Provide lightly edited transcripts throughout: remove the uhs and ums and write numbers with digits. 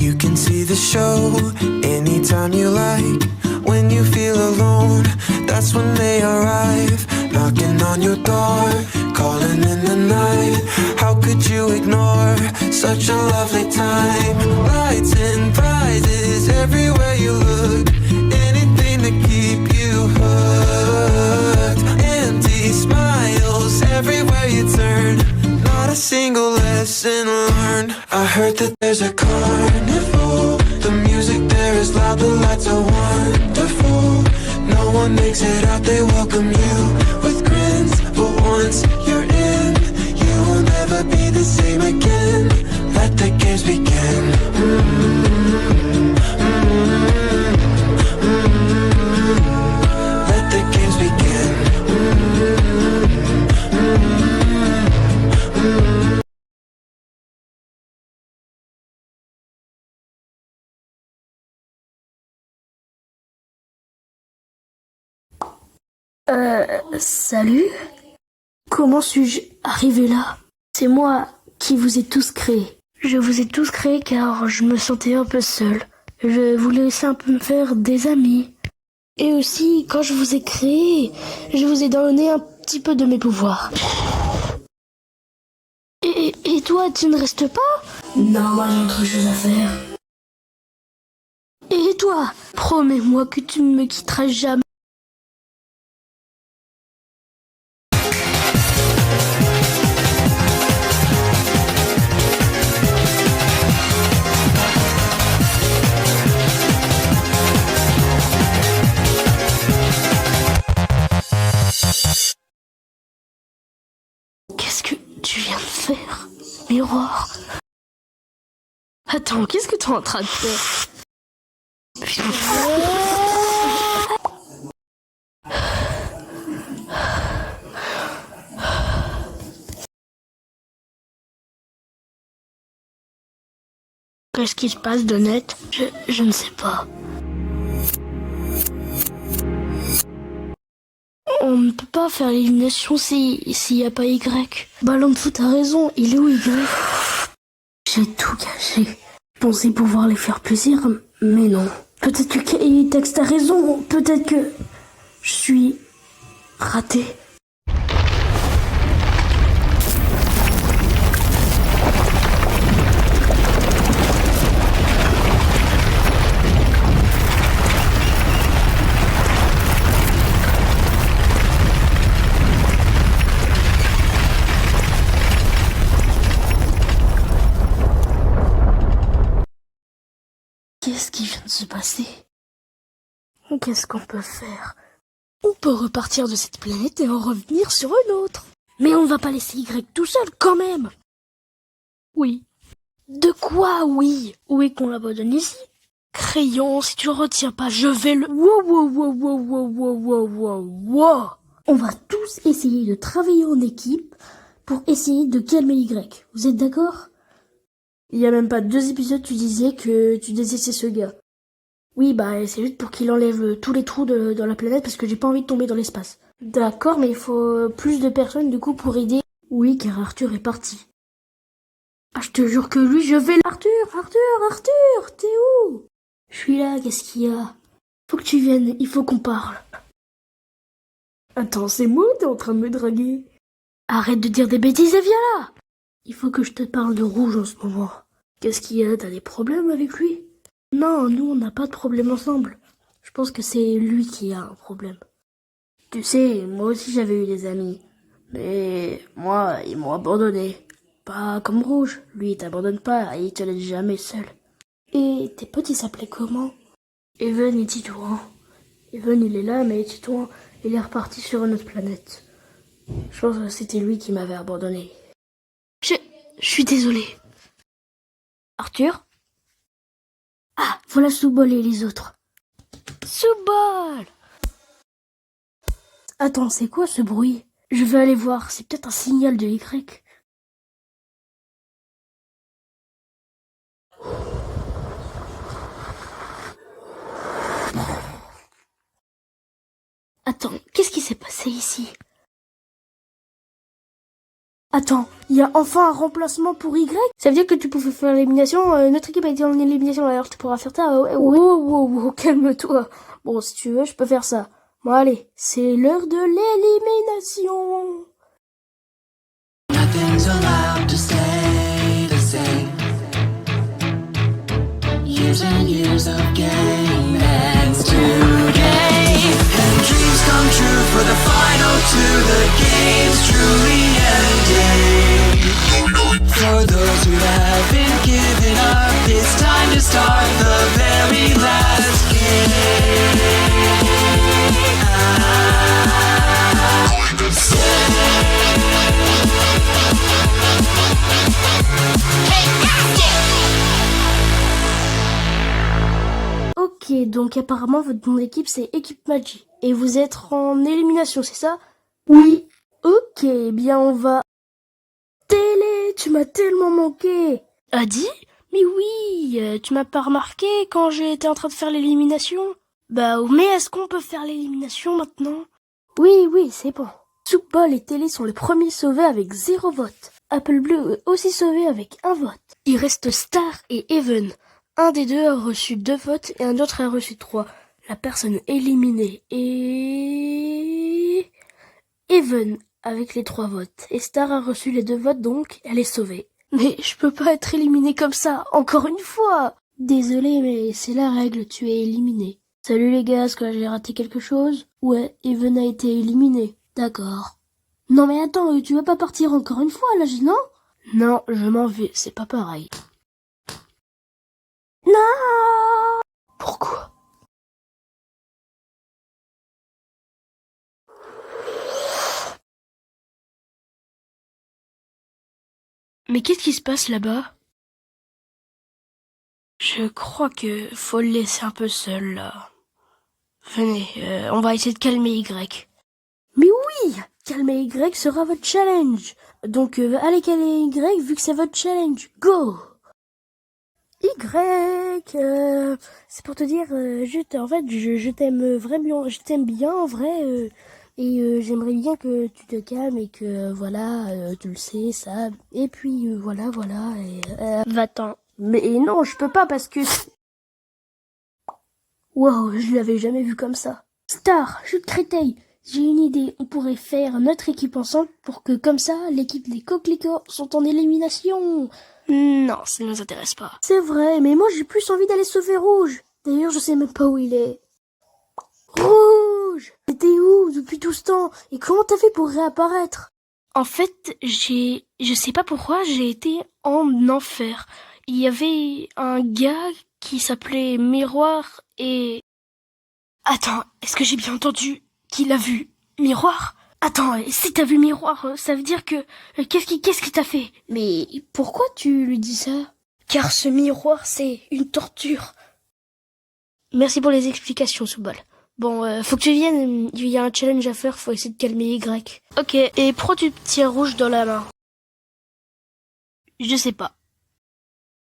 You can see the show anytime you like. When you feel alone, that's when they arrive. Knocking on your door, calling in the night. How could you ignore such a lovely time? Lights and prizes everywhere you look. Anything to keep you hooked. Empty smiles everywhere you turn. Not a single lesson learned. I heard that there's a carnival. The music there is loud, the lights are wonderful. No one makes it out, they welcome you with grins. But once you're in, you will never be the same again. Let the games begin. Let the games begin. Salut? Comment suis-je arrivé là? C'est moi qui vous ai tous créés. Je vous ai tous créés car je me sentais un peu seul. Je voulais laisser un peu me faire des amis. Et aussi, quand je vous ai créé, je vous ai donné un petit peu de mes pouvoirs. Et toi, tu ne restes pas? Non, j'ai autre chose à faire. Et toi, promets-moi que tu ne me quitteras jamais. Qu'est-ce que tu viens de faire, Miroir? Attends, qu'est-ce que tu es en train de faire? Qu'est-ce qui se passe d'honnête? Je ne sais pas. On ne peut pas faire l'élimination s'il n'y a pas Y. Ballon de foot a raison, il est où Y? J'ai tout gâché. Je pensais pouvoir les faire plaisir, mais non. Peut-être que K-Tex a raison, peut-être que je suis raté. Qu'est-ce qui vient de se passer? Qu'est-ce qu'on peut faire? On peut repartir de cette planète et en revenir sur une autre. Mais on ne va pas laisser Y tout seul quand même. Oui. De quoi oui? Où est qu'on l'abandonne ici? Crayon, si tu le retiens pas, je vais le... Wow. On va tous essayer de travailler en équipe pour essayer de calmer Y. Vous êtes d'accord? Il y a même pas 2 épisodes, tu disais que tu détestais ce gars. Oui, bah c'est juste pour qu'il enlève tous les trous dans la planète parce que j'ai pas envie de tomber dans l'espace. D'accord, mais il faut plus de personnes du coup pour aider. Oui, car Arthur est parti. Ah, je te jure que lui, je vais... Arthur, t'es où? Je suis là, qu'est-ce qu'il y a? Faut que tu viennes, il faut qu'on parle. Attends, c'est moi ou t'es en train de me draguer? Arrête de dire des bêtises et viens là! Il faut que je te parle de Rouge en ce moment. Qu'est-ce qu'il y a? T'as des problèmes avec lui? Non, nous on n'a pas de problème ensemble. Je pense que c'est lui qui a un problème. Tu sais, moi aussi j'avais eu des amis. Mais moi, ils m'ont abandonné. Pas comme Rouge, lui il t'abandonne pas et il te laisse jamais seul. Et tes potes ils s'appelaient comment? Even et Titouan. Even il est là mais Titouan il est reparti sur une autre planète. Je pense que c'était lui qui m'avait abandonné. Je suis désolée. Arthur? Ah, voilà Soubol et les autres. Soubol! Attends, c'est quoi ce bruit? Je vais aller voir, c'est peut-être un signal de Y. Attends, qu'est-ce qui s'est passé ici? Attends, il y a enfin un remplacement pour Y? Ça veut dire que tu pouvais faire l'élimination, notre équipe a été en élimination, alors tu pourras faire ça. Wow, calme-toi. Bon, si tu veux, je peux faire ça. Bon, allez, c'est l'heure de l'élimination. Nothing's allowed to stay the same. Years and years of game ends today. And dreams come true for the final two. The game's truly ending. For those who haven't given up, it's time to start the very last game. Ok, donc apparemment votre nom d'équipe c'est Équipe Magie. Et vous êtes en élimination, c'est ça? Oui. Ok, bien on va... Télé, tu m'as tellement manqué. Adi? Mais oui, tu m'as pas remarqué quand j'étais en train de faire l'élimination? Bah, mais est-ce qu'on peut faire l'élimination maintenant? Oui, c'est bon. Soupball et Télé sont les premiers sauvés avec 0 vote. Apple Bleu est aussi sauvé avec 1 vote. Il reste Star et Even. Un des deux a reçu 2 votes et un autre a reçu 3. La personne éliminée est... Even avec les 3 votes. Et Star a reçu les 2 votes, donc elle est sauvée. Mais je peux pas être éliminée comme ça, encore une fois. Désolé, mais c'est la règle, tu es éliminé. Salut les gars, est-ce que j'ai raté quelque chose? Ouais, Even a été éliminé. D'accord. Non mais attends, tu vas pas partir encore une fois là, non? Non, je m'en vais, c'est pas pareil. Non! Pourquoi? Mais qu'est-ce qui se passe là-bas? Je crois que faut le laisser un peu seul là. Venez, on va essayer de calmer Y. Mais oui! Calmer Y sera votre challenge. Donc allez calmer Y vu que c'est votre challenge. Go! Y, c'est pour te dire, je t'aime vraiment, je t'aime bien en vrai, et j'aimerais bien que tu te calmes et que voilà, tu le sais ça, et puis voilà, et va-t'en. Mais non, je peux pas parce que... Wow, je l'avais jamais vu comme ça. Star, chute Créteil, j'ai une idée, on pourrait faire notre équipe ensemble pour que comme ça, l'équipe des Coquelicots sont en élimination. Non, ça ne nous intéresse pas. C'est vrai, mais moi j'ai plus envie d'aller sauver Rouge. D'ailleurs, je sais même pas où il est. Rouge! T'étais où depuis tout ce temps? Et comment t'as fait pour réapparaître? En fait, je sais pas pourquoi, j'ai été en enfer. Il y avait un gars qui s'appelait Miroir et... Attends, est-ce que j'ai bien entendu qu'il a vu Miroir? Attends, si t'as vu Miroir, ça veut dire que... Qu'est-ce qui t'a fait? Mais pourquoi tu lui dis ça? Car ce miroir, c'est une torture. Merci pour les explications, Soubal. Bon, faut que tu viennes, il y a un challenge à faire, faut essayer de calmer Y. Ok, et prends du petit rouge dans la main. Je sais pas.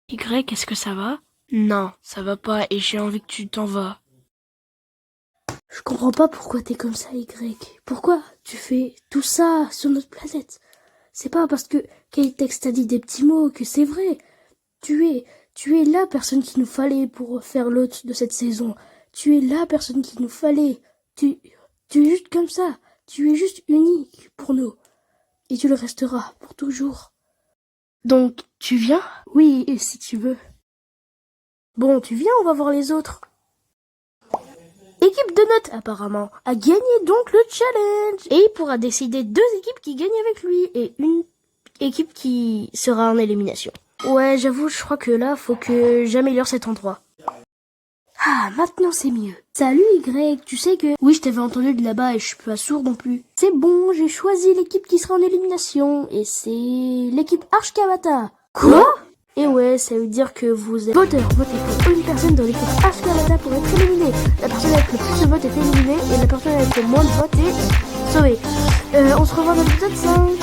Y, est-ce que ça va? Non, ça va pas et j'ai envie que tu t'en vas. Je comprends pas pourquoi t'es comme ça, Y. Pourquoi tu fais tout ça sur notre planète? C'est pas parce que K-Tex t'a dit des petits mots que c'est vrai. Tu es la personne qu'il nous fallait pour faire l'hôte de cette saison. Tu es la personne qu'il nous fallait. Tu es juste comme ça. Tu es juste unique pour nous. Et tu le resteras pour toujours. Donc, tu viens? Oui, si tu veux. Bon, tu viens, on va voir les autres. Équipe de notes, apparemment, a gagné donc le challenge. Et il pourra décider 2 équipes qui gagnent avec lui et une équipe qui sera en élimination. Ouais, j'avoue, je crois que là, faut que j'améliore cet endroit. Ah, maintenant c'est mieux. Salut Y, tu sais que... Oui, je t'avais entendu de là-bas et je suis pas sourd non plus. C'est bon, j'ai choisi l'équipe qui sera en élimination et c'est l'équipe Archkavata. Quoi? Et ouais, ça veut dire que vous êtes voteur. Votez pour une personne dans l'équipe Archkavata pour être éliminée. La personne avec le plus de votes est éliminée et la personne avec le moins de votes est sauvée. On se revoit dans l'épisode 5.